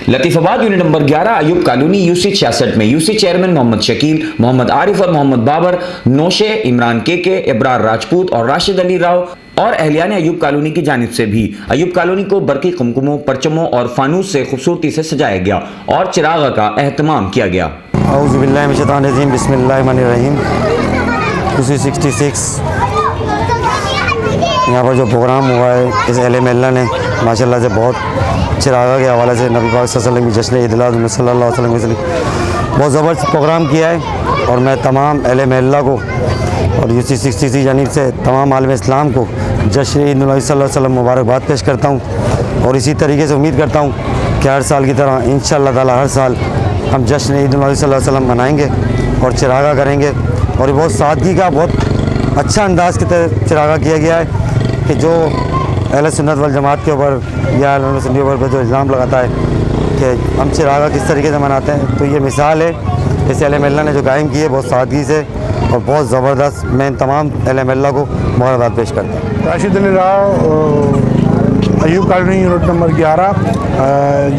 Latifabad unit number 11 Ayub colony UC 66 में UC chairman Mohammad Shakeel, Mohammad Arif और मोहम्मद बाबर, नौशे, इमरान के, इब्रार राजपूत और राशिद अली राव और अहलियान अयूब कॉलोनी की जानिब से भी अयूब कॉलोनी को बरकी कुमकुमों, परचमों और फानूस से खूबसूरती से सजाया गया और चिरागा का एहतमाम किया गया। औज़ुबिल्लाहिमिनश्शैतानिर्रजीम, बिस्मिल्लाहिर्रहमानिर्रहीम। यूसी 66 यहाँ पर जो प्रोग्राम हुआ है इस एलएमएल्ला ने माशाल्लाह से बहुत चिरागा के हवाले से नबी पाक सल्लल्लाहु अलैहि वसल्लम की जश्न ईद सल्लल्लाहु अलैहि वसल्लम बहुत ज़बरदस्त प्रोग्राम किया है और मैं तमाम एलएमएल्ला को और यूसी 66 जानिब से तमाम आलम इस्लाम को जश्न ईद सल्लल्लाहु अलैहि वसल्लम मुबारकबाद पेश करता हूँ और इसी तरीके से उम्मीद करता हूँ कि हर साल की तरह इंशाअल्लाह ताला हर साल हम जश्न ईद सल्लल्लाहु अलैहि वसल्लम मनाएंगे और चिरागा करेंगे। और ये बहुत सादगी का बहुत अच्छा अंदाज़ की तरह चिरागा किया गया है कि जो अहले सुन्नत वल जमात के ऊपर या अहले सुन्नत के ऊपर जो इल्ज़ाम लगाता है कि हम चिरागा किस तरीके से मनाते हैं, तो ये मिसाल है इस एलएमएल्ला ने जो कायम की है बहुत सादगी से और बहुत ज़बरदस्त। मैं इन तमाम एलएमएल्ला को मुबारकबाद पेश करता हूँ। Rashid Ali Rao, Ayub colony unit number 11।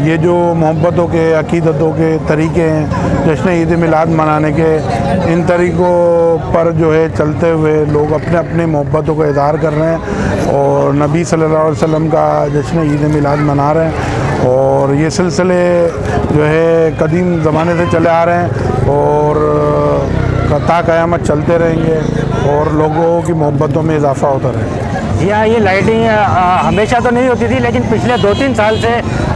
ये जो मोहब्बतों के, अकीदतों के तरीके हैं जश्न ईद मिलाद मनाने के, इन तरीक़ों पर जो है चलते हुए लोग अपने अपने मोहब्बतों का इज़हार कर रहे हैं और नबी सल्लल्लाहु अलैहि वसल्लम का जश्न ईद मिलाद मना रहे हैं। और ये सिलसिले जो है कदीम ज़माने से चले आ रहे हैं और ता क़यामत चलते रहेंगे और लोगों की मोहब्बतों में इजाफ़ा होता रहेगा। जी हाँ, ये लाइटिंग हमेशा तो नहीं होती थी, लेकिन पिछले 2-3 साल से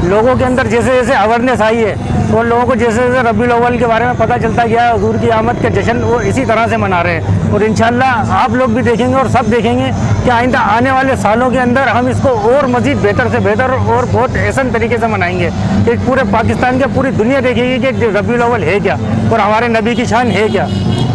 लोगों के अंदर जैसे जैसे अवेयरनेस आई है तो लोगों को जैसे जैसे रबीउल अव्वल के बारे में पता चलता गया है, हुज़ूर की आमद के जश्न वो इसी तरह से मना रहे हैं। और इंशाअल्लाह आप लोग भी देखेंगे और सब देखेंगे कि आइंदा आने वाले सालों के अंदर हम इसको और मज़ीद बेहतर से बेहतर और बहुत ऐसा तरीके से मनाएंगे कि पूरे पाकिस्तान के पूरी दुनिया देखेगी कि रबीउल अव्वल है क्या और हमारे नबी की शान है क्या।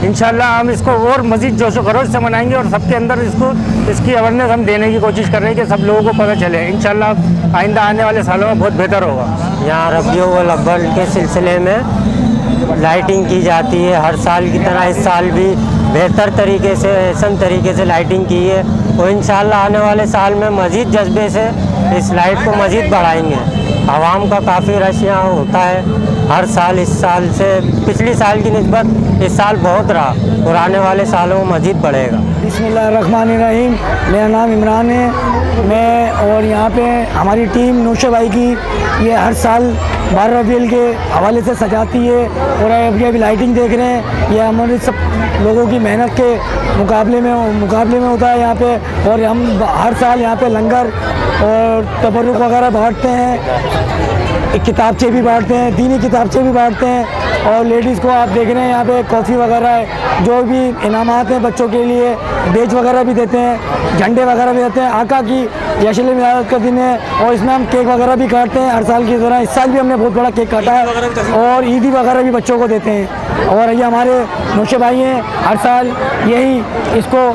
इंशाअल्लाह हम इसको और मज़ीद जोश व खरोश से मनाएंगे और सबके अंदर इसकी अवेयरनेस हम देने की कोशिश कर रहे हैं कि सब लोगों को पता चले। इंशाअल्लाह आइंदा आने वाले सालों में बहुत बेहतर होगा। यहाँ रबीउल अव्वल के सिलसिले में लाइटिंग की जाती है हर साल की तरह इस साल भी बेहतर तरीके से, ऐसा तरीके से लाइटिंग की है और इंशाअल्लाह आने वाले साल में मज़ीद जज्बे से इस लाइट को मज़ीद बढ़ाएंगे। आवाम का काफ़ी रश यहाँ होता है हर साल, इस साल से पिछली साल की निस्बत इस साल बहुत रहा और आने वाले सालों में मज़ीद बढ़ेगा। बिस्मिल्लाहिर्रहमानिर्रहीम। मेरा नाम इमरान है, मैं और यहाँ पे हमारी टीम नौशे भाई की ये हर साल 12 रबीउल के हवाले से सजाती है और अभी लाइटिंग देख रहे हैं, ये हमारे सब लोगों की मेहनत के मुकाबले में होता है यहाँ पे। और हम हर साल यहाँ पे लंगर और तबरुक वगैरह बांटते हैं, किताबचे भी बांटते हैं, दीनी किताबचे भी बांटते हैं और लेडीज़ को आप देख रहे हैं यहाँ पे कॉफ़ी वगैरह है, जो भी इनामात हैं बच्चों के लिए, बेच वगैरह भी देते हैं, झंडे वगैरह भी देते हैं। आका की जश्न मिलाद का दिन है और इसमें हम केक वगैरह भी काटते हैं हर साल की तरह। इस साल भी हमने बहुत बड़ा केक काटा है और ईदी वगैरह भी बच्चों को देते हैं। और ये हमारे नौशे भाई हैं, हर साल यही इसको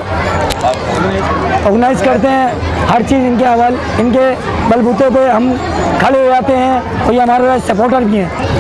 ऑर्गेनाइज़ करते हैं। हर चीज़ इनके बलबूते पे हम खड़े हो जाते हैं और ये हमारे सपोर्टर भी हैं।